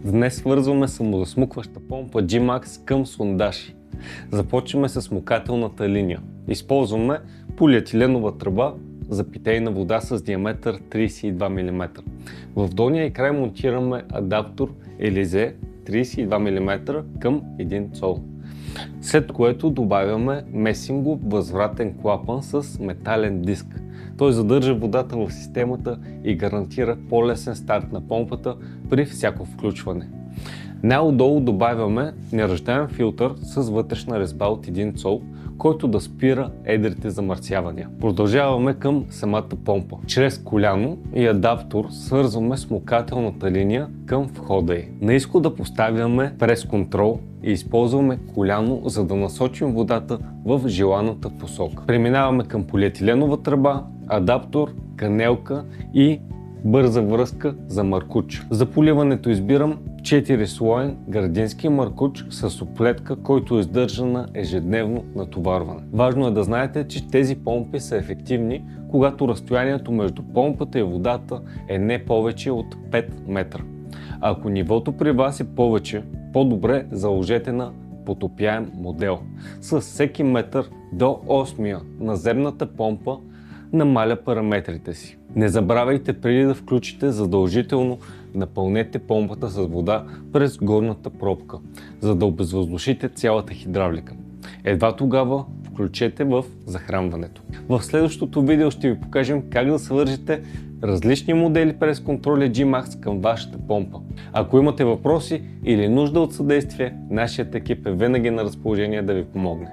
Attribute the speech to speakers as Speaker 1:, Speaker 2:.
Speaker 1: Днес свързваме самозасмукваща помпа G-Max към сондаж. Започваме с смукателната линия. Използваме полиетиленова тръба за питейна вода с диаметър 32 мм. В долния край монтираме адаптор Елизе 32 мм към 1 цол. След което добавяме месингов възвратен клапан с метален диск. Той задържа водата в системата и гарантира по-лесен старт на помпата при всяко включване. Най-отдолу добавяме неръждаем филтър с вътрешна резьба от 1 цол, който да спира едрите замърсявания. Продължаваме към самата помпа. Чрез коляно и адаптор свързваме смукателната линия към входа й. На изхода поставяме прес-контрол и използваме коляно, за да насочим водата в желаната посока. Преминаваме към полиетиленова тръба, адаптор, канелка и бърза връзка за маркуч. За поливането избирам 4-слоен градински маркуч с оплетка, който издържа на ежедневно натоварване. Важно е да знаете, че тези помпи са ефективни, когато разстоянието между помпата и водата е не повече от 5 метра. Ако нивото при вас е повече, по-добре заложете на потопяем модел. С всеки метър до 8-я наземната помпа намаля параметрите си. Не забравяйте преди да включите задължително напълнете помпата с вода през горната пробка, за да обезвъздушите цялата хидравлика. Едва тогава включете в захранването. В следващото видео ще ви покажем как да свържете различни модели през контроли G-Max към вашата помпа. Ако имате въпроси или нужда от съдействие, нашият екип е винаги на разположение да ви помогне.